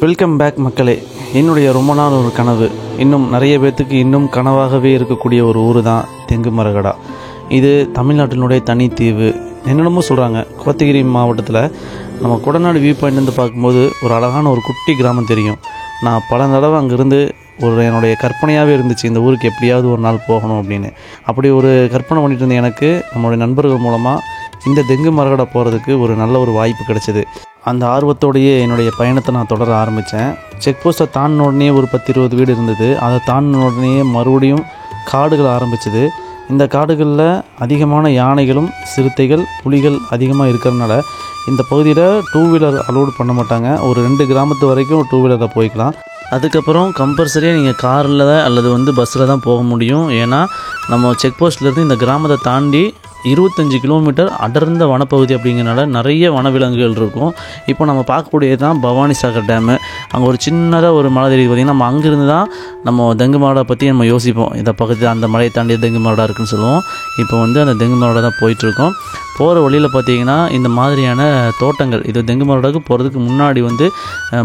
Welcome back மக்களே. என்னுடைய ரொம்ப நாள் ஒரு கனவு, இன்னும் நிறைய பேர்த்துக்கு இன்னும் கனவாகவே இருக்கக்கூடிய ஒரு ஊர் தான் தெங்கு மரகடா. இது தமிழ்நாட்டினுடைய தனித்தீவு. என்னென்னமோ சொல்கிறாங்க. கோத்தகிரி மாவட்டத்தில் நம்ம குடநாடு வியூ பாயிண்ட்லேருந்து பார்க்கும்போது ஒரு அழகான ஒரு குட்டி கிராமம் தெரியும். நான் பல தடவை அங்கேருந்து என்னுடைய கற்பனையாகவே இருந்துச்சு, இந்த ஊருக்கு எப்படியாவது ஒரு நாள் போகணும் அப்படின்னு. அப்படி ஒரு கற்பனை பண்ணிட்டு இருந்த எனக்கு நம்மளுடைய நண்பர்கள் மூலமாக இந்த தெங்கு மரகடா போகிறதுக்கு ஒரு நல்ல ஒரு வாய்ப்பு கிடைச்சிது. அந்த ஆர்வத்தோடையே என்னுடைய பயணத்தை நான் தொடர ஆரம்பித்தேன். செக் போஸ்ட்டை தாண்டின உடனே ஒரு 10-20 வீடு இருந்தது. அதை தாண்டின உடனே மறுபடியும் காடுகள் ஆரம்பிச்சுது. இந்த காடுகளில் அதிகமான யானைகளும் சிறுத்தைகள் புலிகள் அதிகமாக இருக்கிறதுனால இந்த பகுதியில் 2 வீலர் அலோடு பண்ண மாட்டாங்க. ஒரு 2 கிராமத்து வரைக்கும் 2 வீலரில் போய்க்கலாம். அதுக்கப்புறம் கம்பல்சரியாக நீங்கள் காரில் அல்லது பஸ்ஸில் தான் போக முடியும். ஏன்னா நம்ம செக் போஸ்ட்லேருந்து இந்த கிராமத்தை தாண்டி 25 கிலோமீட்டர் அடர்ந்த வனப்பகுதி அப்படிங்கிறனால நிறைய வனவிலங்குகள் இருக்கும். இப்போ நம்ம பார்க்கக்கூடியது தான் பவானி சாகர் டேமு. அங்கே ஒரு சின்னதாக ஒரு மலை தெரியுது பார்த்திங்கன்னா. நம்ம அங்கேருந்து தான் நம்ம தெங்கு மரகடா பற்றி நம்ம யோசிப்போம். இந்த பக்கத்தில் அந்த மலையை தாண்டி தெங்கு மரகடா இருக்குன்னு சொல்லுவோம். இப்போ அந்த தெங்கு மரகடா தான் போயிட்டுருக்கோம். போகிற வழியில் பார்த்திங்கன்னா இந்த மாதிரியான தோட்டங்கள், இது தெங்கு மரகடாவுக்கு போகிறதுக்கு முன்னாடி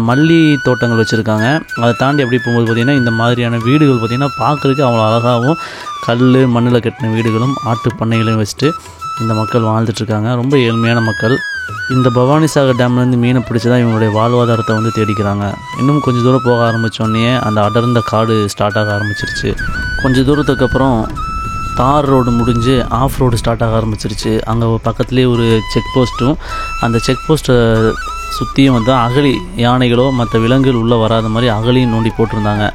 மல்லி தோட்டங்கள் வச்சுருக்காங்க. அதை தாண்டி எப்படி போகும்போது பார்த்திங்கன்னா இந்த மாதிரியான வீடுகள் பார்த்திங்கன்னா பார்க்குறதுக்கு அவ்வளோ அழகாகவும் கல் மண்ணில் கட்டின வீடுகளும் ஆட்டு பண்ணைகளையும் வச்சுட்டு இந்த மக்கள் வாழ்ந்துட்டுருக்காங்க. ரொம்ப ஏழ்மையான மக்கள். இந்த பவானி சாகர் டேம்லேருந்து மீனை பிடிச்சி தான் இவங்களுடைய வாழ்வாதாரத்தை தேடிக்கிறாங்க. இன்னும் கொஞ்சம் தூரம் போக ஆரம்பித்தோடனே அந்த அடர்ந்த காடு ஸ்டார்ட் ஆக ஆரம்பிச்சிருச்சு. கொஞ்சம் தூரத்துக்கு அப்புறம் தார் ரோடு முடிஞ்சு ஆஃப் ரோடு ஸ்டார்ட் ஆக ஆரம்பிச்சிருச்சு. அங்கே பக்கத்துலேயே ஒரு செக் போஸ்ட்டும், அந்த செக் போஸ்ட்டை சுற்றியும் அகழி, யானைகளோ மற்ற விலங்குகள் உள்ளே வராத மாதிரி அகழியும் நோண்டி போட்டிருந்தாங்க.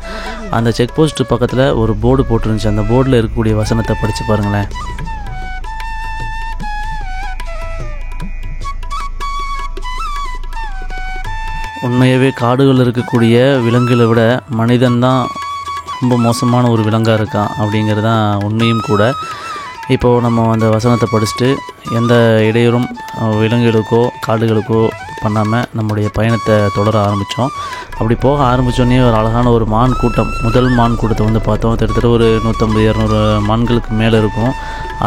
அந்த செக் போஸ்ட்டு பக்கத்தில் ஒரு போர்டு போட்டிருந்துச்சு. அந்த போர்டில் இருக்கக்கூடிய வசனத்தை படித்து பாருங்களேன். உண்மையாகவே காடுகளில் இருக்கக்கூடிய விலங்குகளை விட மனிதன்தான் ரொம்ப மோசமான ஒரு விலங்காக இருக்கான் அப்படிங்கிறது தான் உண்மையும் கூட. இப்போது நம்ம அந்த வசனத்தை படிச்சுட்டு எந்த இடையூறும் விலங்குகளுக்கோ காடுகளுக்கோ பண்ணாமல் நம்முடைய பயணத்தை தொடர ஆரம்பித்தோம். அப்படி போக ஆரம்பித்தோடனே ஒரு அழகான ஒரு மான் கூட்டம், முதல் மான் கூட்டத்தை பார்த்தோம். கிட்டத்தட்ட ஒரு 150-200 மான்களுக்கு மேலே இருக்கும்.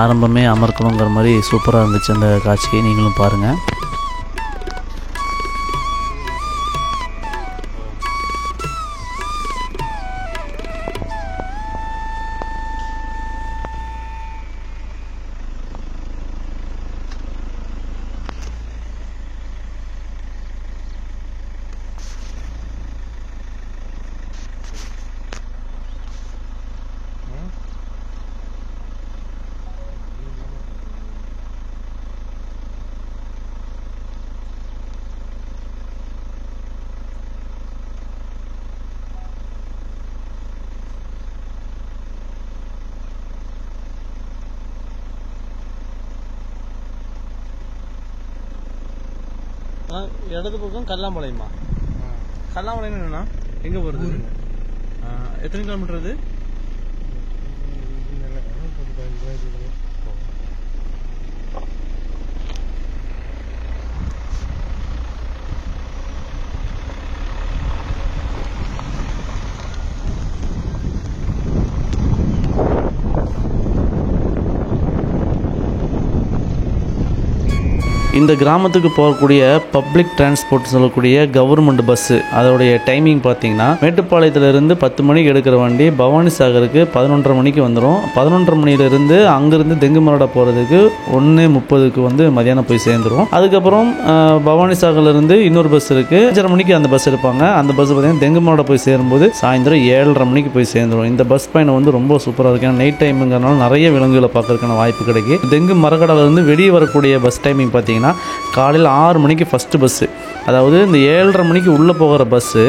ஆரம்பமே அமர்க்கணுங்கிற மாதிரி சூப்பராக இருந்துச்சு அந்த காட்சியை. நீங்களும் பாருங்கள். இடது பக்கம் கல்லாம்பாளையமா? கல்லாம்பாளையம் என்னன்னா எங்கே போகிறது? எத்தனை கிலோமீட்டர் அது? இந்த கிராமத்துக்கு போகக்கூடிய பப்ளிக் டிரான்ஸ்போர்ட் சொல்லக்கூடிய கவர்மெண்ட் பஸ்ஸு, அதோடைய டைமிங் பார்த்தீங்கன்னா மேட்டுப்பாளையத்திலிருந்து 10 மணிக்கு எடுக்கிற வண்டி பவானி சாகருக்கு 11:30 மணிக்கு வந்துடும். 11:30 மணிலேருந்து அங்கேருந்து தெங்கு மரகடா போகிறதுக்கு 1:30க்கு மதியானம் போய் சேர்ந்துடும். அதுக்கப்புறம் பவானி சாகர்லேருந்து இன்னொரு பஸ் இருக்குது. 5:30 மணிக்கு அந்த பஸ் எடுப்பாங்க. அந்த பஸ் பார்த்தீங்கன்னா தெங்கு மரகடா போய் சேரும்போது சாயந்தரம் 7:30 மணிக்கு போய் சேர்ந்துடும். இந்த பஸ் பயணம் ரொம்ப சூப்பராக இருக்குது. நைட் டைமுங்கிறனால நிறைய விலங்குகளை பார்க்கறதுக்கான வாய்ப்பு கிடைக்கும். தெங்கு மரகடாவிலிருந்து வெளியே வரக்கூடிய பஸ் டைமிங் பார்த்தீங்கன்னா காலையில் 6 மணிக்கு ஃபஸ்ட்டு பஸ்ஸு. அதாவது இந்த 7:30 மணிக்கு உள்ளே போகிற பஸ்ஸு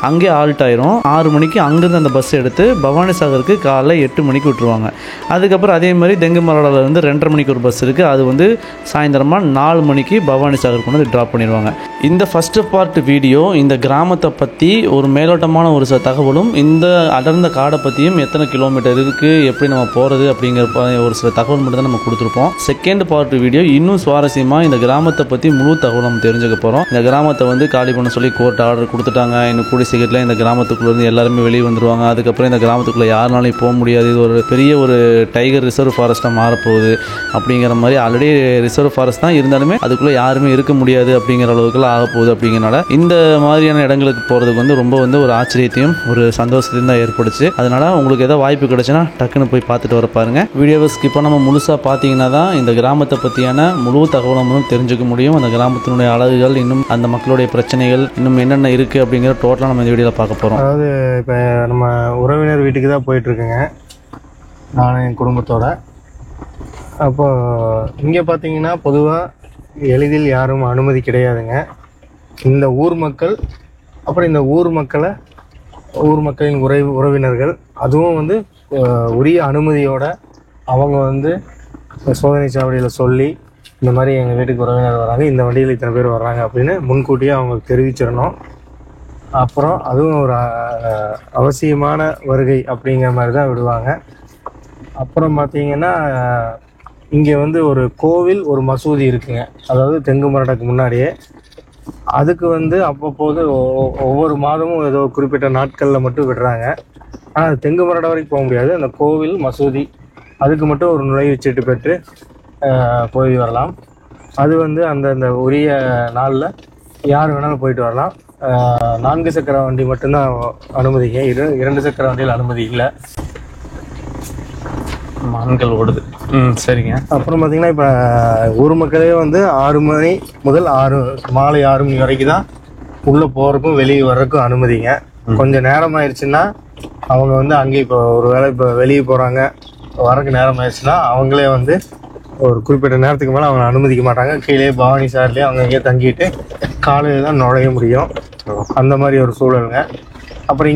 அங்கே ஆல்ட் ஆயிரும். 6 மணிக்கு அங்கேருந்து அந்த பஸ் எடுத்து பவானி சாகருக்கு காலைல 8 மணிக்கு விட்டுருவாங்க. அதுக்கப்புறம் அதே மாதிரி தெங்கு மரகடாவிலேருந்து 2:30 மணிக்கு ஒரு பஸ் இருக்குது. அது சாயந்தரமாக 4 மணிக்கு பவானி சாகர் கொண்டு ட்ராப் பண்ணிடுவாங்க. இந்த ஃபஸ்ட்டு பார்ட் வீடியோ இந்த கிராமத்தை பற்றி ஒரு மேலோட்டமான ஒரு சில தகவலும், இந்த அடர்ந்த காடை பற்றியும், எத்தனை கிலோமீட்டர் இருக்குது, எப்படி நம்ம போகிறது அப்படிங்கிற ஒரு சில தகவல் மட்டும் தான் நம்ம கொடுத்துருப்போம். செகண்ட் பார்ட் வீடியோ இன்னும் சுவாரஸ்யமாக இந்த கிராமத்தை பற்றி முழு தகவல் நம்ம தெரிஞ்சுக்க போகிறோம். இந்த கிராமத்தை வந்து காலி பண்ண சொல்லி கோர்ட் ஆர்டர் கொடுத்துட்டாங்க. இன்னும் கூடிய சீக்கிரத்தில் இந்த கிராமத்துக்குள்ளேருந்து எல்லாருமே வெளியே வந்துடுவாங்க. அதுக்கப்புறம் இந்த கிராமத்துக்குள்ளே யாருனாலையும் போக முடியாது. இது ஒரு பெரிய ஒரு டைகர் ரிசர்வ் ஃபாரஸ்ட்டாக மாறப்போகுது அப்படிங்கிற மாதிரி. ஆல்ரெடி ரிசர்வ் ஃபாரஸ்ட் தான், இருந்தாலுமே அதுக்குள்ளே யாருமே இருக்க முடியாது அப்படிங்கிற அளவுக்குலாம் ஆகப்போகுது. அப்படிங்கிறனால இந்த மாதிரியான இடங்களுக்கு போகிறதுக்கு வந்து ரொம்ப வந்து ஒரு ஆச்சரியத்தையும் ஒரு சந்தோஷத்தையும் தான் ஏற்படுச்சு. அதனால் உங்களுக்கு ஏதாவது வாய்ப்பு கிடைச்சுன்னா டக்குன்னு போய் பார்த்துட்டு வர பாருங்க. வீடியோவை ஸ்கிப் பண்ணாமல் முழுசாக பார்த்தீங்கன்னா தான் இந்த கிராமத்தை பற்றியான முழு தகவலும் தெரிஞ்சுக்க முடியும். அந்த கிராமத்தினுடைய அழகுகள், இன்னும் அந்த மக்களுடைய பிரச்சனைகள், இன்னும் என்னென்ன இருக்குது அப்படிங்கிற டோட்டலாக நம்ம இந்த வீடியோவில் பார்க்க போகிறோம். அதாவது இப்போ நம்ம உறவினர் வீட்டுக்கு தான் போயிட்டுருக்குங்க, நான் என் குடும்பத்தோட. அப்போது இங்கே பார்த்தீங்கன்னா பொதுவாக எளிதில் யாரும் அனுமதி கிடையாதுங்க. இந்த ஊர் மக்கள், அப்புறம் இந்த ஊர் மக்களின் உறவினர்கள், அதுவும் வந்து உரிய அனுமதியோட அவங்க வந்து சோதனை சாவடியில் சொல்லி இந்த மாதிரி எங்கள் வீட்டுக்கு உறவினர் வராங்க, இந்த வண்டியில் இத்தனை பேர் வர்றாங்க அப்படின்னு முன்கூட்டியே அவங்களுக்கு தெரிவிச்சிடணும். அப்புறம் அதுவும் ஒரு அவசியமான வருகை அப்படிங்கிற மாதிரி தான் விடுவாங்க. அப்புறம் பார்த்திங்கன்னா இங்கே வந்து ஒரு கோவில், ஒரு மசூதி இருக்குங்க. அதாவது தெங்கு மரடக்கு முன்னாடியே. அதுக்கு வந்து அவ்வப்போது ஒவ்வொரு மாதமும் ஏதோ குறிப்பிட்ட நாட்களில் மட்டும் விடுறாங்க. ஆனால் அது தெங்கு மரடை வரைக்கும் போக முடியாது. அந்த கோவில், மசூதி அதுக்கு மட்டும் ஒரு நுழைவுச்சீட்டு பெற்று போய் வரலாம். அது வந்து அந்த உரிய நாளில் யார் வேணாலும் போயிட்டு வரலாம். 4 சக்கர வண்டி மட்டும்தான் அனுமதிங்க. 2 சக்கர வண்டியில் அனுமதி இல்லை. மான்கள் ஓடுது. சரிங்க. அப்புறம் பார்த்தீங்கன்னா இப்போ ஊர் மக்களே வந்து 6 மணி முதல் மாலை 6 மணி வரைக்கும் தான் உள்ளே போகிறக்கும் வெளியே வர்றதுக்கும் அனுமதிங்க. கொஞ்சம் நேரம் ஆயிடுச்சுன்னா அவங்க வந்து அங்கேயே இப்போ ஒரு வேளை இப்போ வெளியே போகிறாங்க, வரக்கு நேரம் ஆயிடுச்சுன்னா அவங்களே வந்து ஒரு குறிப்பிட்ட நேரத்துக்கு மேலே அவங்க அனுமதிக்க மாட்டாங்க. கீழே பவானி சார்லேயே அவங்க இங்கே தங்கிட்டு காலையில் தான் நுழைய முடியும். அந்த மாதிரி ஒரு சூழலுங்க. அப்புறம்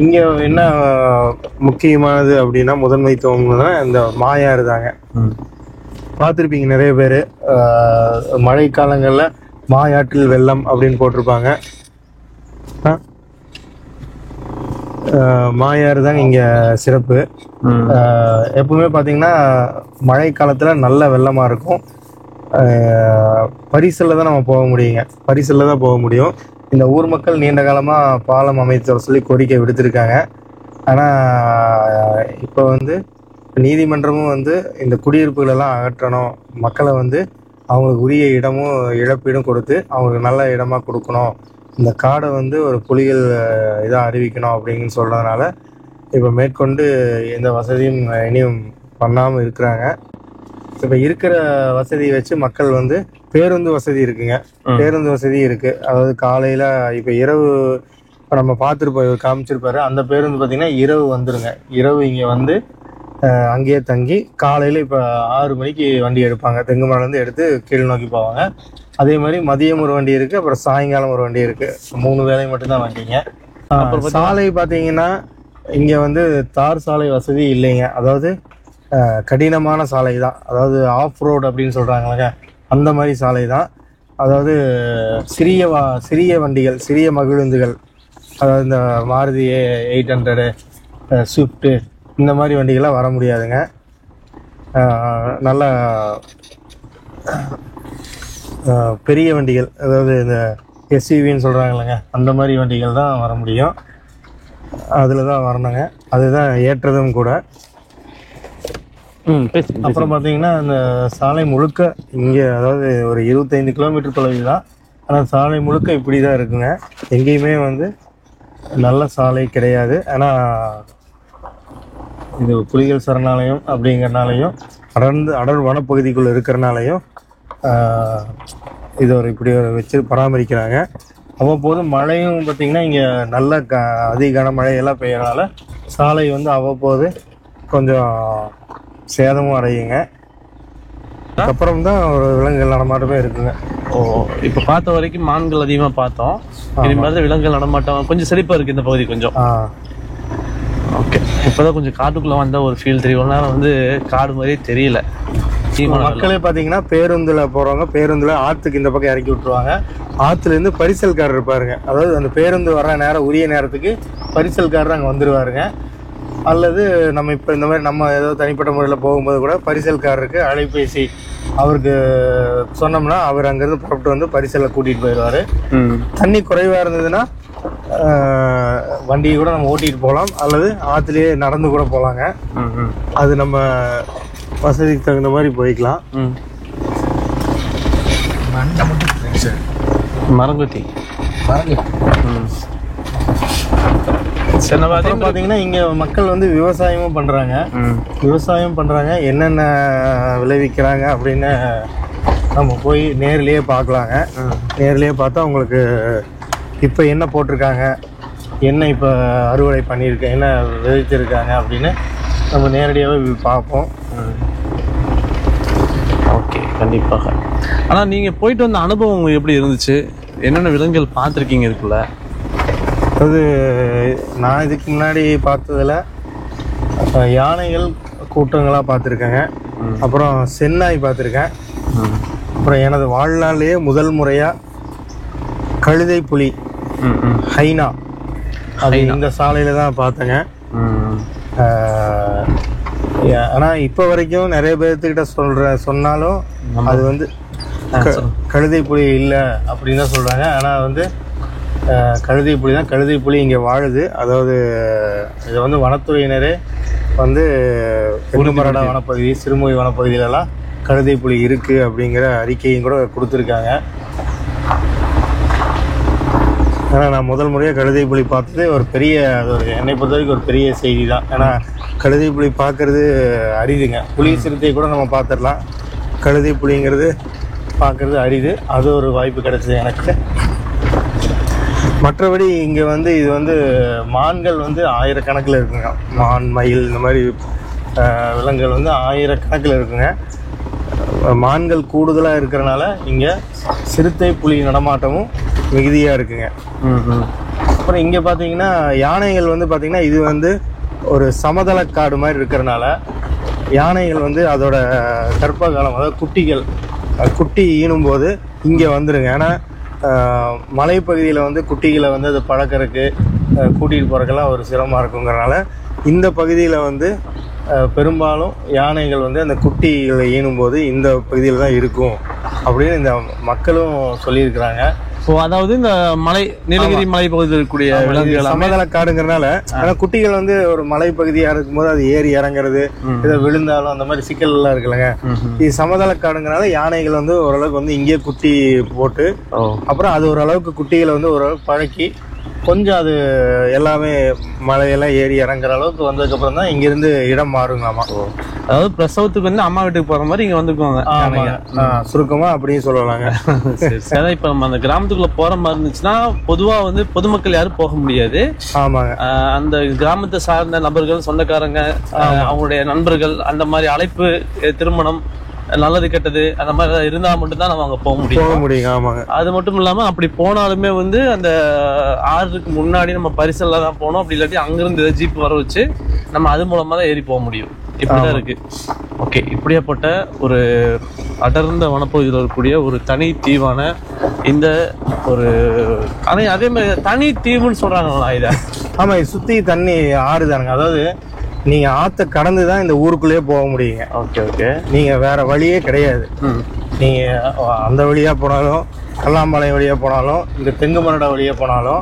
இங்கே என்ன முக்கியமானது அப்படின்னா முதன்மைத்துவம்னா இந்த மாயாறு தாங்க. பார்த்துருப்பீங்க நிறைய பேர், மழை காலங்களில் மாயாற்றில் வெள்ளம் அப்படின்னு போட்டிருப்பாங்க. மாயாறு தாங்க இங்கே சிறப்பு. எப்பவுமே பார்த்தீங்கன்னா மழை காலத்தில் நல்ல வெள்ளமாக இருக்கும். பரிசலில் தான் நம்ம போக முடியுங்க, பரிசலில் தான் போக முடியும். இந்த ஊர் மக்கள் நீண்ட காலமாக பாலம் அமைத்து சொல்லி கோரிக்கை விடுத்திருக்காங்க. ஆனால் இப்போ வந்து நீதிமன்றமும் வந்து இந்த குடியிருப்புகளெல்லாம் அகற்றணும், மக்களை வந்து அவங்களுக்கு உரிய இடமும் இழப்பீடும் கொடுத்து அவங்களுக்கு நல்ல இடமா கொடுக்கணும், இந்த காடை வந்து ஒரு புலிகள் இதாக அறிவிக்கணும் அப்படின்னு சொல்கிறதுனால இப்போ மேற்கொண்டு எந்த வசதியும் இனியும் பண்ணாமல் இருக்கிறாங்க. இப்போ இருக்கிற வசதியை வச்சு மக்கள் வந்து பேருந்து வசதி இருக்குங்க, பேருந்து வசதி இருக்குது. அதாவது காலையில் இப்போ இரவு இப்போ நம்ம பார்த்துருப்போம், காமிச்சிருப்பாரு, அந்த பேருந்து பார்த்திங்கன்னா இரவு வந்துடுங்க. இரவு இங்கே வந்து அங்கேயே தங்கி காலையில் இப்போ 6 மணிக்கு வண்டி எடுப்பாங்க. தெங்குமலையிலேருந்து எடுத்து கீழ் நோக்கி போவாங்க. அதே மாதிரி மதியம் ஒரு வண்டி இருக்குது, அப்புறம் சாயங்காலம் ஒரு வண்டி இருக்குது. 3 வேளையும் மட்டும்தான் வண்டிங்க. அப்புறம் சாலை பார்த்தீங்கன்னா இங்கே வந்து தார் சாலை வசதி இல்லைங்க. அதாவது கடினமான சாலை தான், அதாவது ஆஃப் ரோடு அப்படின்னு சொல்கிறாங்களங்க, அந்த மாதிரி சாலை தான். அதாவது சிறிய வண்டிகள், சிறிய மகிழுந்துகள், அதாவது இந்த மாருதி 800, ஸ்விஃப்ட்டு, இந்த மாதிரி வண்டிகள்லாம் வர முடியாதுங்க. நல்ல பெரிய வண்டிகள், அதாவது இந்த எஸ்யூவின்னு சொல்கிறாங்களேங்க, அந்த மாதிரி வண்டிகள் தான் வர முடியும். அதில் தான் வரணுங்க, அதுதான் ஏற்றதும் கூட. அப்புறம் பார்த்தீங்கன்னா அந்த சாலை முழுக்க இங்கே, அதாவது ஒரு 25 கிலோமீட்டர் தொலைவில் தான், ஆனால் சாலை முழுக்க இப்படி தான் இருக்குங்க. எங்கேயுமே வந்து நல்ல சாலை கிடையாது. ஆனால் இது புலிகள் சரணாலயம் அப்படிங்கிறனாலையும் அடர் வனப்பகுதிக்குள்ளே இருக்கிறனாலையும் இது இப்படி வச்சு பராமரிக்கிறாங்க. அவ்வப்போது மழையும் பார்த்திங்கன்னா இங்கே நல்ல அதிக கனமழையெல்லாம் பெய்யறனால சாலை வந்து அவ்வப்போது கொஞ்சம் சேதமும் அடையுங்க. அப்புறம் தான் ஒரு விலங்குகள் நடமாட்டமே இருக்குங்க. இப்போ பார்த்த வரைக்கும் மான்கள் அதிகமாக பார்த்தோம். இனிமேல் விலங்குகள் நடமாட்டம் கொஞ்சம் செழிப்பாக இருக்குது இந்த பகுதி கொஞ்சம். ஓகே, இப்போதான் கொஞ்சம் காட்டுக்குள்ளே வந்தால் ஒரு ஃபீல் தெரியும். நேரம் வந்து காடு மாதிரியே தெரியல. மக்களே பார்த்தீங்கன்னா பேருந்தில் போகிறவங்க பேருந்தில் ஆற்றுக்கு இந்த பக்கம் இறக்கி விட்டுருவாங்க. ஆற்றுலேருந்து பரிசல்காரர் இருப்பாருங்க. அதாவது அந்த பேருந்து வர்ற நேரம், உரிய நேரத்துக்கு பரிசல்காரர் அங்கே வந்துடுவாருங்க. அல்லது நம்ம இப்போ இந்த மாதிரி நம்ம ஏதோ தனிப்பட்ட முறையில் போகும்போது கூட பரிசல்காரருக்கு அலைபேசி அவருக்கு சொன்னோம்னா அவர் அங்கேருந்து புறப்பட்டு வந்து பரிசலை கூட்டிகிட்டு போயிடுவார். தண்ணி குறைவாக இருந்ததுன்னா வண்டியை கூட நம்ம ஓட்டிகிட்டு போகலாம், அல்லது ஆற்றுலேயே நடந்து கூட போகலாங்க. அது நம்ம வசதிக்கு தகுந்த மாதிரி போய்க்கலாம். மரங்குத்தி பார்த்தீங்கன்னா இங்கே மக்கள் வந்து விவசாயமும் பண்ணுறாங்க. என்னென்ன விளைவிக்கிறாங்க அப்படின்னு நம்ம போய் நேர்லேயே பார்க்கலாங்க. நேர்லேயே பார்த்தா உங்களுக்கு இப்போ என்ன போட்டிருக்காங்க, என்ன இப்போ அறுவடை பண்ணியிருக்கேன், என்ன விளைவிச்சிருக்காங்க அப்படின்னு நம்ம நேரடியாகவே பார்ப்போம். ஓகே, கண்டிப்பாக. ஆனால் நீங்கள் போயிட்டு வந்த அனுபவம் உங்களுக்கு எப்படி இருந்துச்சு? என்னென்ன விலங்குகள் பார்த்துருக்கீங்க இதுக்குள்ள? அது நான் இதுக்கு முன்னாடி பார்த்ததில் யானைகள் கூட்டங்களாக பார்த்துருக்கேங்க. அப்புறம் சென்னாய் பார்த்துருக்கேன். அப்புறம் எனது வாழ்நாள்லேயே முதல் முறையாக கழுதை புலி ஹைனா அது இந்த சாலையில் தான் பார்த்தேங்க. ஆனால் இப்போ வரைக்கும் நிறைய பேர்த்துக்கிட்ட சொன்னாலும் அது வந்து கழுதை புலி இல்லை அப்படின்னு தான் சொல்கிறாங்க. ஆனால் வந்து கழுதை புலி தான். கழுதை புலி இங்கே வாழுது. அதாவது இதை வந்து வனத்துறையினரே வந்து தெங்குமரடா வனப்பகுதி, சிறுமுகை வனப்பகுதியிலலாம் கழுதை புலி இருக்குது அப்படிங்கிற அறிக்கையும் கூட கொடுத்துருக்காங்க. ஆனால் நான் முதல் முறையாக கழுதை புலி பார்த்தது ஒரு பெரிய, அது ஒரு என்னை பொறுத்த வரைக்கும் ஒரு பெரிய செய்தி தான். ஏன்னா கழுதை புலி பார்க்குறது அரிதுங்க. புலி சிறுத்தை கூட நம்ம பார்த்துடலாம், கழுதை புலிங்கிறது பார்க்குறது அரிது. அது ஒரு வாய்ப்பு கிடைச்சது எனக்கு. மற்றபடி இங்கே வந்து இது வந்து மான்கள் வந்து ஆயிரக்கணக்கில் இருக்குங்க. மான், மயில், இந்த மாதிரி விலங்குகள் வந்து ஆயிரக்கணக்கில் இருக்குங்க. மான்கள் கூடுதலாக இருக்கிறனால இங்கே சிறுத்தை புலி நடமாட்டமும் மிகுதியாக இருக்குங்க. அப்புறம் இங்கே பார்த்தீங்கன்னா யானைகள் வந்து பார்த்தீங்கன்னா இது வந்து ஒரு சமதள காடு மாதிரி இருக்கிறனால யானைகள் வந்து அதோட கர்ப்ப காலம், அதாவது குட்டி ஈனும்போது இங்கே வந்துடுங்க. ஏன்னா மலைப்பகுதியில் வந்து குட்டிகளை வந்து அது பழக்கிறதுக்கு கூட்டிகிட்டு போகிறதுக்கெல்லாம் ஒரு சிரமமாக இருக்குங்கிறனால இந்த பகுதியில் வந்து பெரும்பாலும் யானைகள் வந்து அந்த குட்டிகளை ஈனும்போது இந்த பகுதியில் தான் இருக்கும் அப்படின்னு இந்த மக்களும் சொல்லியிருக்கிறாங்க. ஸோ அதாவது இந்த மலை, நீலகிரி மலை பகுதியில் இருக்கக்கூடிய விலங்குகள் சமதள காடுங்கிறதுனால, ஆனால் குட்டிகள் வந்து ஒரு மலைப்பகுதியாக இருக்கும்போது அது ஏறி இறங்குறது, இதை விழுந்தாலும் அந்த மாதிரி சிக்கல்லாம் இருக்குல்லங்க. இது சமதள காடுங்கிறனால யானைகள் வந்து ஓரளவுக்கு வந்து இங்கேயே குட்டி போட்டு அப்புறம் அது ஓரளவுக்கு குட்டிகளை வந்து ஓரளவுக்கு பழக்கி கொஞ்சம் அது எல்லாமே மலையெல்லாம் ஏறி இறங்குற அளவுக்கு வந்ததுக்கப்புறம் தான் இங்கிருந்து இடம் மாறுங்களாமா. அதாவது பிரசவத்துக்கு வந்து அம்மா வீட்டுக்கு போற மாதிரி இங்க வந்துக்குவாங்க. சுருக்கமா அப்படின்னு சொல்லலாங்க. அதான் இப்ப நம்ம அந்த கிராமத்துக்குள்ள போற மாதிரி இருந்துச்சுன்னா பொதுவா வந்து பொதுமக்கள் யாரும் போக முடியாது. ஆமாங்க. அந்த கிராமத்தை சார்ந்த நபர்கள், சொந்தக்காரங்க, அவங்களுடைய நண்பர்கள், அந்த மாதிரி அழைப்பு, திருமணம், நல்லது கெட்டது அந்த மாதிரி இருந்தா மட்டும்தான் நம்ம அங்க போக முடியும். ஆமாங்க. அது மட்டும் இல்லாம அப்படி போனாலுமே வந்து அந்த ஆறுக்கு முன்னாடி நம்ம பரிசல்ல தான் போனோம். அப்படி இல்லாட்டி அங்கிருந்து ஜீப் வர வச்சு நம்ம அது மூலமா தான் ஏறி போக முடியும். இப்படிதான் இருக்கு. ஓகே, இப்படியாப்பட்ட ஒரு அடர்ந்த வனப்பகுதியில் இருக்கக்கூடிய ஒரு தனி தீவான இந்த ஒரு அதே மாதிரி தனி தீவுன்னு சொல்றாங்களா இதை? ஆமா, சுத்தி தண்ணி ஆறுதானுங்க. அதாவது நீங்க ஆத்த கடந்து தான் இந்த ஊருக்குள்ளேயே போக முடியுங்க. ஓகே. நீங்க வேற வழியே கிடையாது. நீங்க அந்த வழியா போனாலும், கல்லாம்பாளையம் வழியா போனாலும், இந்த தெங்குமரடா வழியா போனாலும்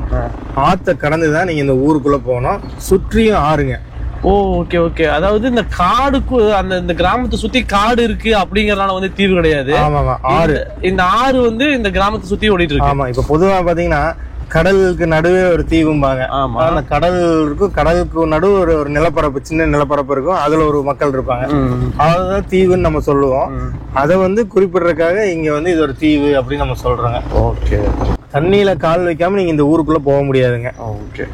ஆத்த கடந்து தான் நீங்க இந்த ஊருக்குள்ள போகணும். சுற்றியும் ஆறுங்க. ஓகே. அதாவது இந்த காடுக்கு இந்த கிராமத்தை சுத்தி காடு இருக்கு அப்படிங்கறதுனால வந்து தீவு கிடையாது. ஆமாமா, ஆறு. இந்த ஆறு வந்து இந்த கிராமத்தை சுத்தி ஓடிட்டு இருக்கு. ஆமா, இப்ப பொதுவா பாத்தீங்கன்னா கடலுக்கு நடுவே ஒரு தீவும்பாங்க. அந்த கடல் இருக்கும், கடலுக்கு நடுவு ஒரு நிலப்பரப்பு, சின்ன நிலப்பரப்பு இருக்கும், அதுல ஒரு மக்கள் இருப்பாங்க. அதுதான் தீவுன்னு நம்ம சொல்லுவோம். அதை வந்து குறிப்பிடுறதுக்காக இங்க வந்து இது ஒரு தீவு அப்படின்னு நம்ம சொல்றோங்க. ஓகே. தண்ணியில கால் வைக்காம நீங்க இந்த ஊருக்குள்ள போக முடியாதுங்க. ஓகே.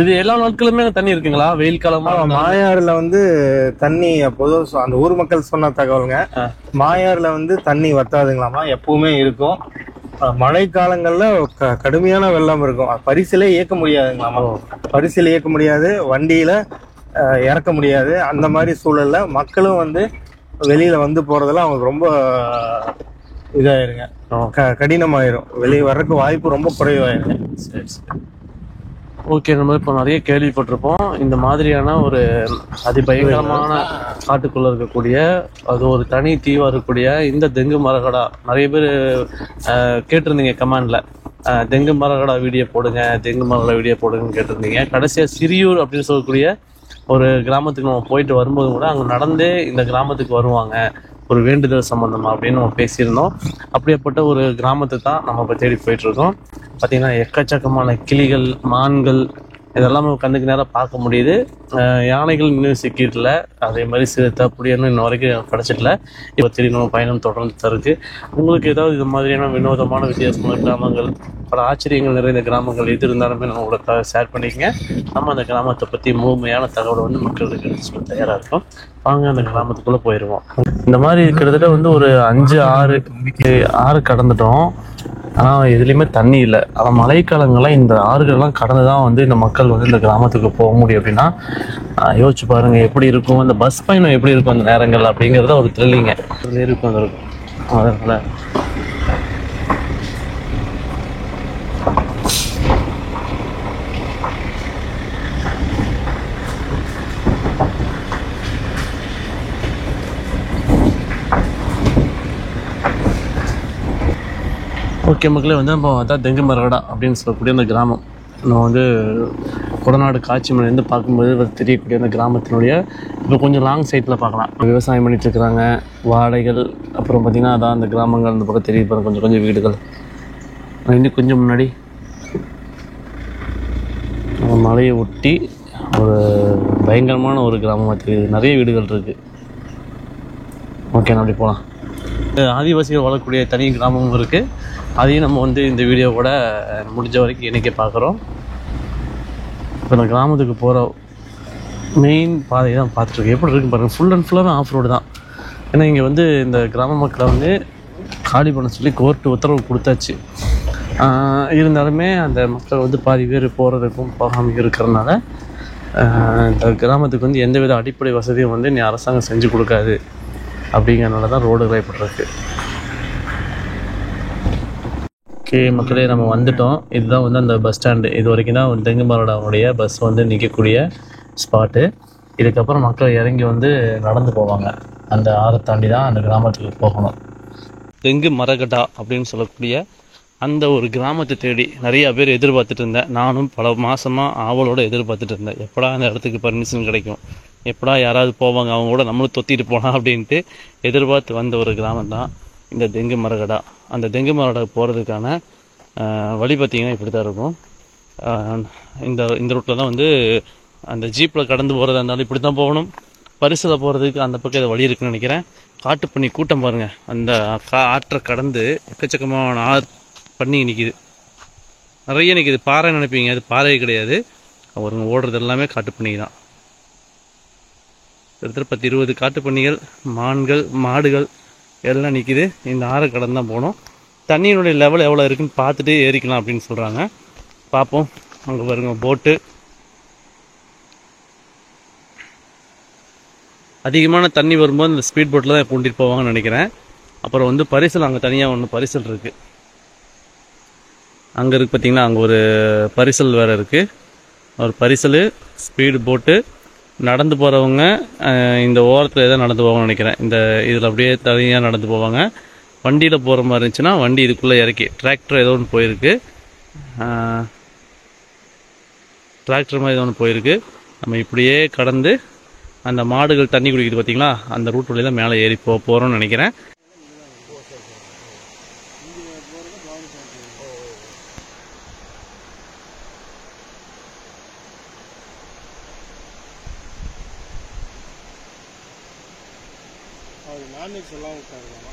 இது எல்லா நாட்களுமே தண்ணி இருக்குங்களா? வெயில் காலமா? மாயாறுல வந்து தண்ணி பொதுவாக அந்த ஊர் மக்கள் சொன்ன தகவலுங்க. மாயாறுல வந்து தண்ணி வத்தாதுங்களாமா, எப்பவுமே இருக்கும். மழை காலங்கள்ல கடுமையான வெள்ளம் இருக்கும். பரிசிலே இயக்க முடியாதுங்களாமா. பரிசில் இயக்க முடியாது, வண்டியில இறக்க முடியாது. அந்த மாதிரி சூழல்ல மக்களும் வந்து வெளியில வந்து போறதெல்லாம் அவங்களுக்கு ரொம்ப இதாயிருங்க, கடினமாயிரும். வெளியே வர்றதுக்கு வாய்ப்பு ரொம்ப குறைவாயிருங்க. சரி. ஓகே, நம்ம இப்போ நிறைய கேள்விப்பட்டிருப்போம் இந்த மாதிரியான ஒரு அதிபயங்கரமான காட்டுக்குள்ளே இருக்கக்கூடிய அது ஒரு தனி தீவாக இருக்கக்கூடிய இந்த தெங்கு மரகடா. நிறைய பேர் கேட்டிருந்தீங்க கமெண்டில், தெங்கு மரகடா வீடியோ போடுங்க, தெங்கு மரகடா வீடியோ போடுங்கன்னு கேட்டிருந்தீங்க. கடைசியாக சிறியூர் அப்படின்னு சொல்லக்கூடிய ஒரு கிராமத்துக்கு நம்ம போயிட்டு வரும்போது கூட அங்கே நடந்தே இந்த கிராமத்துக்கு வருவாங்க ஒரு வேண்டுதல் சம்பந்தமா அப்படின்னு நம்ம பேசியிருந்தோம். அப்படியேப்பட்ட ஒரு கிராமத்தை தான் நம்ம இப்போ தேடி போயிட்டு இருக்கோம். பார்த்தீங்கன்னா எக்கச்சக்கமான கிளிகள், மான்கள் இதெல்லாம் நம்ம கண்ணுக்கு நேரம் பார்க்க முடியுது. யானைகள் இன்னும் சிக்கிடல, அதே மாதிரி சிறுத்தை புலியன்னு இன்ன வரைக்கும் கிடச்சிடல. இப்போ தேடி நம்ம பயணம் தொடர்ந்து தருக்கு. உங்களுக்கு ஏதாவது இது மாதிரியான வினோதமான வித்தியாசமான கிராமங்கள், பல ஆச்சரியங்கள் நிறைந்த கிராமங்கள் எது இருந்தாலுமே நம்ம உங்களுக்காக ஷேர் பண்ணிக்கங்க. நம்ம அந்த கிராமத்தை பற்றி முழுமையான தகவலை வந்து மக்களுக்கு எடுத்து சொல்ல தயாராக இருக்கும். வாங்க அந்த கிராமத்துக்குள்ளே போயிடுவோம். இந்த மாதிரி கிட்டத்தட்ட வந்து ஒரு 5-6 கடந்துட்டோம். ஆனால் எதுலேயுமே தண்ணி இல்லை. ஆனால் மழைக்காலங்கள்லாம் இந்த ஆறுகள்லாம் கடந்து தான் வந்து இந்த மக்கள் வந்து இந்த கிராமத்துக்கு போக முடியும். அப்படின்னா யோசிச்சு பாருங்க எப்படி இருக்கும், அந்த பஸ் பயணம் எப்படி இருக்கும் அந்த நேரங்கள் அப்படிங்கிறத ஒரு த்ரில்லிங்க இருக்கும். அது இருக்கும். அதனால ஓகே மக்களே, வந்து நம்ம அதான் தெங்கு மரகடா அப்படின்னு சொல்லக்கூடிய அந்த கிராமம். நம்ம வந்து கொடநாடு காட்சி மலையிலேருந்து பார்க்கும்போது தெரியக்கூடிய அந்த கிராமத்தினுடைய இப்போ கொஞ்சம் லாங் சைட்டில் பார்க்கலாம். விவசாயம் பண்ணிட்டு இருக்கிறாங்க, வாடைகள், அப்புறம் பார்த்திங்கன்னா அதான் அந்த கிராமங்கள் அந்த பக்கம் தெரிய போகிற கொஞ்சம் கொஞ்சம் வீடுகள். இன்னும் கொஞ்சம் முன்னாடி மலையை ஒட்டி ஒரு பயங்கரமான ஒரு கிராமமாக தெரியுது. நிறைய வீடுகள் இருக்குது. ஓகே, நான் அப்படி போகலாம். ஆதிவாசிகள் வாழக்கூடிய தனி கிராமமும் இருக்குது. அதையும் நம்ம வந்து இந்த வீடியோவோட முடிஞ்ச வரைக்கும் இணைக்க பார்க்குறோம். இப்போ நான் கிராமத்துக்கு போகிற மெயின் பாதையை தான் பார்த்துட்ருக்கேன். எப்படி இருக்குன்னு பாருங்கள். ஃபுல் அண்ட் ஃபுல்லாகவே ஆஃப் ரோடு தான். ஏன்னா இங்கே வந்து இந்த கிராம மக்களை வந்து காலி பண்ண சொல்லி கோர்ட்டு உத்தரவு கொடுத்தாச்சு. இருந்தாலுமே அந்த மக்கள் வந்து பாதி பேர் போகிறதுக்கும் போகாமல் இருக்கிறதுனால இந்த கிராமத்துக்கு வந்து எந்தவித அடிப்படை வசதியும் வந்து நீ அரசாங்கம் செஞ்சு கொடுக்காது அப்படிங்கிறனால தான் ரோடுகள் ஏற்பட்டுருக்கு. ஓகே மக்களே, நம்ம வந்துட்டோம். இதுதான் வந்து அந்த பஸ் ஸ்டாண்டு. இது வரைக்கும் தான் தெங்கு மரகடாவுடைய பஸ் வந்து நிற்கக்கூடிய ஸ்பாட்டு. இதுக்கப்புறம் மக்கள் இறங்கி வந்து நடந்து போவாங்க. அந்த ஆறை தாண்டி தான் அந்த கிராமத்துக்கு போகணும். தெங்கு மரகடா அப்படின்னு சொல்லக்கூடிய அந்த ஒரு கிராமத்தை தேடி நிறையா பேர் எதிர்பார்த்துட்டு இருந்தேன். நானும் பல மாதமாக ஆவலோடு எதிர்பார்த்துட்டு இருந்தேன். எப்படா அந்த இடத்துக்கு பர்மிஷன் கிடைக்கும், எப்படா யாராவது போவாங்க, அவங்க கூட நம்மளும் தொத்திட்டு போகலாம் அப்படின்ட்டு எதிர்பார்த்து வந்த ஒரு கிராமம் தான் இந்த தெங்கு மரகடா. அந்த தெங்கு மரகடா போகிறதுக்கான வழி பார்த்திங்கன்னா இப்படி தான் இருக்கும். இந்த ரூட்டில் தான் வந்து அந்த ஜீப்பில் கடந்து போகிறதா இருந்தாலும் இப்படி தான் போகணும். பரிசில் போகிறதுக்கு அந்த பக்கம் இதை வழி இருக்குன்னு நினைக்கிறேன். காட்டு பண்ணி கூட்டம் பாருங்கள். அந்த ஆற்றை கடந்து எக்கச்சக்கமான பண்ணி நிற்கிது, நிறைய நிற்கிது. பாறை நினைப்பீங்க, அது பாறை கிடையாது. அவருங்க ஓடுறது எல்லாமே காட்டு பண்ணி தான். கிட்டத்தட்ட 10-20 காட்டு பண்ணிகள், மான்கள், மாடுகள் எல்லாம் நிற்கிது. இந்த ஆறை கடந்து தான் போகணும். தண்ணியினுடைய லெவல் எவ்வளோ இருக்குன்னு பார்த்துட்டு ஏறிக்கலாம் அப்படின்னு சொல்கிறாங்க. பார்ப்போம். அங்கே பாருங்க போட்டு. அதிகமான தண்ணி வரும்போது இந்த ஸ்பீட் போட்டில் தான் கூட்டிகிட்டு போவாங்கன்னு நினைக்கிறேன். அப்புறம் வந்து பரிசல் அங்கே தனியாக ஒன்று பரிசல் இருக்குது. அங்கே இருக்குது பார்த்திங்கன்னா, அங்கே ஒரு பரிசல் வேறு இருக்குது. ஒரு பரிசல், ஸ்பீடு போட்டு, நடந்து போகிறவங்க இந்த ஓரத்தில் எதாவது நடந்து போவாங்கன்னு நினைக்கிறேன். இந்த இதில் அப்படியே தனியாக நடந்து போவாங்க. வண்டியில் போகிற மாதிரி இருந்துச்சுன்னா வண்டி இதுக்குள்ளே இறக்கி டிராக்டர் ஏதோ ஒன்று போயிருக்கு. டிராக்டர் மாதிரி ஏதோ ஒன்று போயிருக்கு. நம்ம இப்படியே கடந்து அந்த மாடுகள் தண்ணி குடிக்குது பார்த்திங்களா, அந்த ரூட் வழியாக தான் மேலே ஏறி போகிறோம்னு நினைக்கிறேன். நான்வெஜ் எல்லாம் விட்டாருமா.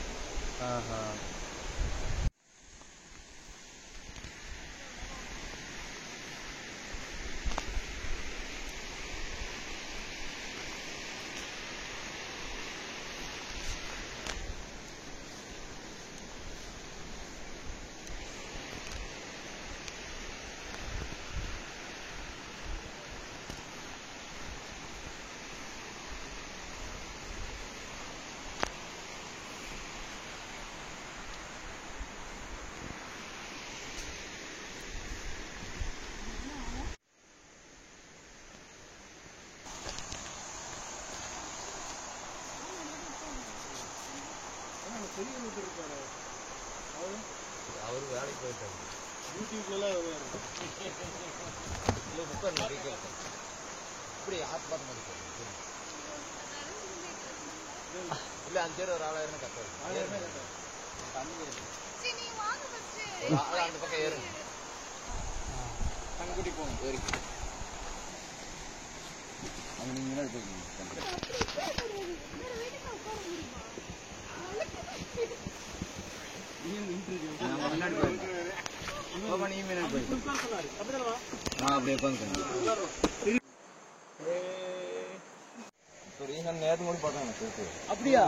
அப்படியா?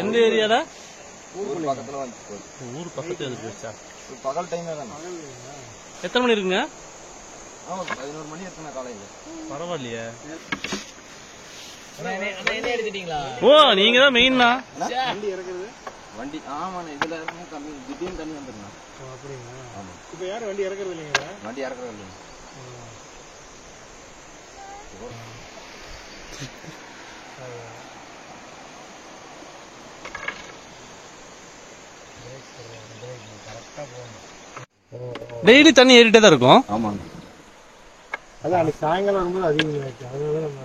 எந்த ஏரியால? ஊர் பக்கத்துல ஊர் பக்கத்துல இருக்கு. பகல் டைம்ல தான். எத்தனை மணி இருக்குங்க? 11 மணி இருக்குங்க காலையில. பரவாயில்லையே. ஓ நீங்க தான் மெயின்னா? வண்டி இறக்குறது. வண்டி ஆமாண்ணே, இதுல இறங்கும் கம்மி திடீர்னு தண்ணி வந்துருண்ணா. அப்படிங்களா? ஆமா. இப்போ யாரும் வண்டி இறக்குறது இல்லைங்க? வண்டி இறக்குறது இல்லைங்க. டெய்லி தண்ணி ஏறிட்டே தான் இருக்கும். ஆமாங்க. அதான் அன்னைக்கு சாயங்காலம் வரும்போது அதிகமாகிடுச்சு. அதனால நம்ம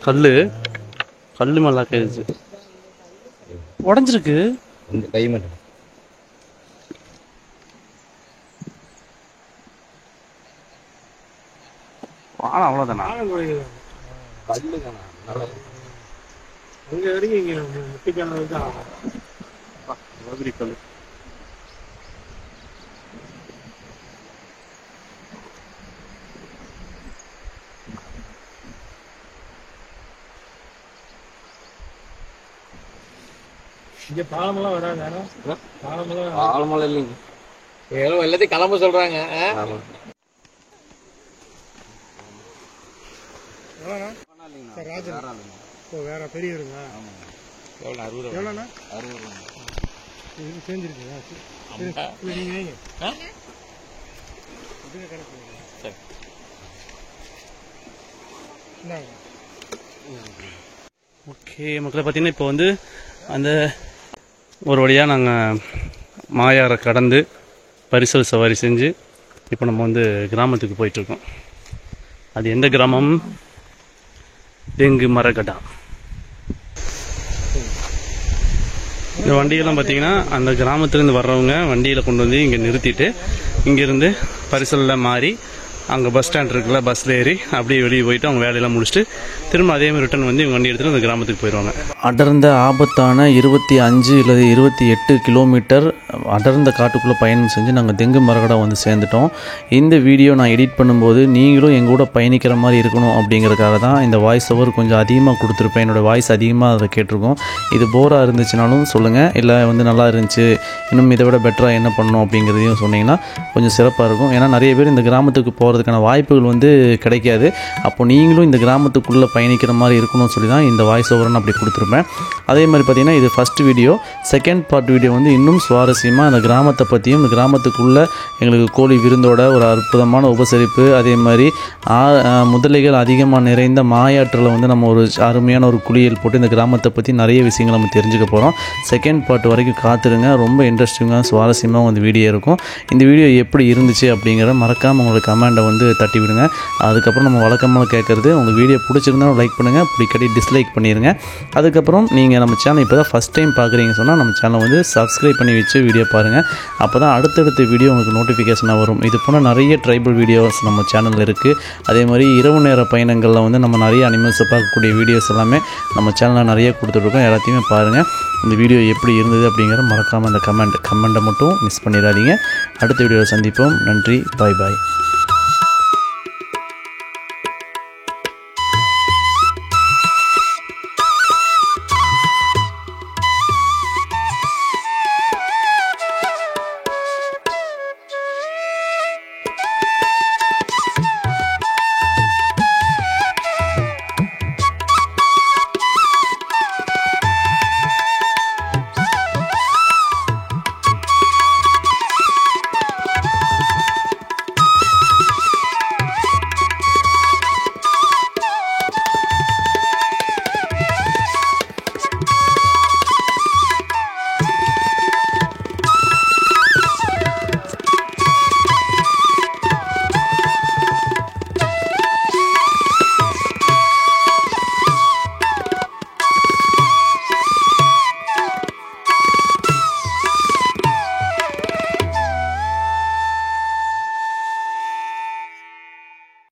கல்லு கல்லு மல்லா கேடுச்சு, உடஞ்சிருக்கு கை மட்டும். வாழை அவ்வளோதானா? கல்லு தானா? நல்லா அங்கே வரைக்கும் இங்கே முட்டிக்கான தான் மாதிரி கல். இங்க பாலமெல்லாம் வராங்க. பாலமெல்லாம் இல்லைங்க, ஏதோ எல்லாத்தையும் கிளம்ப சொல்றாங்க. வேற பெரியவருங்க. எவ்வளோண்ணா? 60 இது சேர்ந்துருக்குங்களா? நீங்க வைங்க. ஓகே மக்களை பார்த்தீங்கன்னா இப்போ வந்து அந்த ஒரு வழியாக நாங்கள் மாயாரை கடந்து பரிசல் சவாரி செஞ்சு இப்போ நம்ம வந்து கிராமத்துக்கு போயிட்டுருக்கோம். அது எந்த கிராமம்? தெங்கு மரகடா. இந்த வண்டியெல்லாம் பார்த்தீங்கன்னா அந்த கிராமத்துலேருந்து வர்றவங்க வண்டியில் கொண்டு வந்து இங்கே நிறுத்திட்டு இங்கேருந்து பரிசலில் மாறி அங்கே பஸ் ஸ்டாண்ட் இருக்குல்ல, பஸ்ஸில் ஏறி அப்படியே வெளியே போயிட்டு அவங்க வேலையெல்லாம் முடிச்சுட்டு திரும்ப அதே மாதிரி ரிட்டன் வந்து இவங்க வண்டி எடுத்துகிட்டு அந்த கிராமத்துக்கு போயிடுவாங்க. அடர்ந்த ஆபத்தான 25 இல்லை 28 கிலோமீட்டர் அடர்ந்த காட்டுக்குள்ளே பயணம் செஞ்சு நாங்கள் தெங்கு மரகடா வந்து சேர்ந்துட்டோம். இந்த வீடியோ நான் எடிட் பண்ணும்போது நீங்களும் எங்கள் கூட பயணிக்கிற மாதிரி இருக்கணும் அப்படிங்கிறதுக்காக தான் இந்த வாய்ஸ் ஓவர் கொஞ்சம் அதிகமாக கொடுத்துருப்பேன். என்னோடய வாய்ஸ் அதிகமாக அதை கேட்டிருக்கோம். இது போராக இருந்துச்சுனாலும் சொல்லுங்கள், இல்லை வந்து நல்லா இருந்துச்சு இன்னும் இதை விட பெட்டராக என்ன பண்ணணும் அப்படிங்கிறதையும் சொன்னீங்கன்னா கொஞ்சம் சிறப்பாக இருக்கும். ஏன்னா நிறைய பேர் இந்த கிராமத்துக்கு போகிறதுக்கான வாய்ப்புகள் வந்து கிடைக்காது. அப்போ நீங்களும் இந்த கிராமத்துக்குள்ளே பயணிக்கிற மாதிரி இருக்கணும்னு சொல்லி தான் இந்த வாய்ஸ் ஓவரை நான் அப்படி கொடுத்துருப்பேன். அதே மாதிரி பார்த்திங்கன்னா இது first video. Second part video வந்து இன்னும் சுவாரஸ்யமாக அந்த கிராமத்தை பற்றியும் இந்த கிராமத்துக்குள்ளே எங்களுக்கு கோழி விருந்தோட ஒரு அற்புதமான உபசரிப்பு, அதே மாதிரி முதலைகள் அதிகமாக நிறைந்த மாயாற்றில் வந்து நம்ம ஒரு அருமையான ஒரு குளியல் போட்டு இந்த கிராமத்தை பற்றி நிறைய விஷயங்கள் நம்ம தெரிஞ்சுக்க போகிறோம். செகண்ட் பார்ட் வரைக்கும் காத்துருங்க. ரொம்ப இன்ட்ரெஸ்டிங்காக சுவாரஸ்யமாக வந்து வீடியோ இருக்கும். இந்த வீடியோ எப்படி இருந்துச்சு அப்படிங்கிற மறக்காமல் உங்களோட கமெண்டை வந்து தட்டி விடுங்க. அதுக்கப்புறம் நம்ம வழக்கமாக கேட்குறது, உங்கள் வீடியோ பிடிச்சிருந்தாலும் லைக் பண்ணுங்கள், பிடிக்காட்டி டிஸ்லைக் பண்ணிடுங்க. அதுக்கப்புறம் நீங்கள் நம்ம சேனல் இப்போ தான் ஃபஸ்ட் டைம் பார்க்குறீங்க சொன்னால் நம்ம சேனலை வந்து சப்ஸ்கிரைப் பண்ணி வச்சு வீடியோ பாருங்கள். அப்போ தான் அடுத்தடுத்த வீடியோ உங்களுக்கு நோட்டிஃபிகேஷனாக வரும். இது போல் நிறைய ட்ரைபல் வீடியோஸ் நம்ம சேனலில் இருக்குது. அதே மாதிரி இரவு நேர பயணங்களில் வந்து நம்ம நிறைய அனிமல்ஸை பார்க்கக்கூடிய வீடியோஸ் எல்லாமே நம்ம சேனலில் நிறைய கொடுத்துட்ருக்கோம். எல்லாத்தையுமே பாருங்கள். இந்த வீடியோ எப்படி இருந்தது அப்படிங்கிறத மறக்காமல் அந்த கமெண்ட்டை மட்டும் மிஸ் பண்ணிடாதீங்க. அடுத்த வீடியோவில் சந்திப்போம். நன்றி. பாய் பாய்.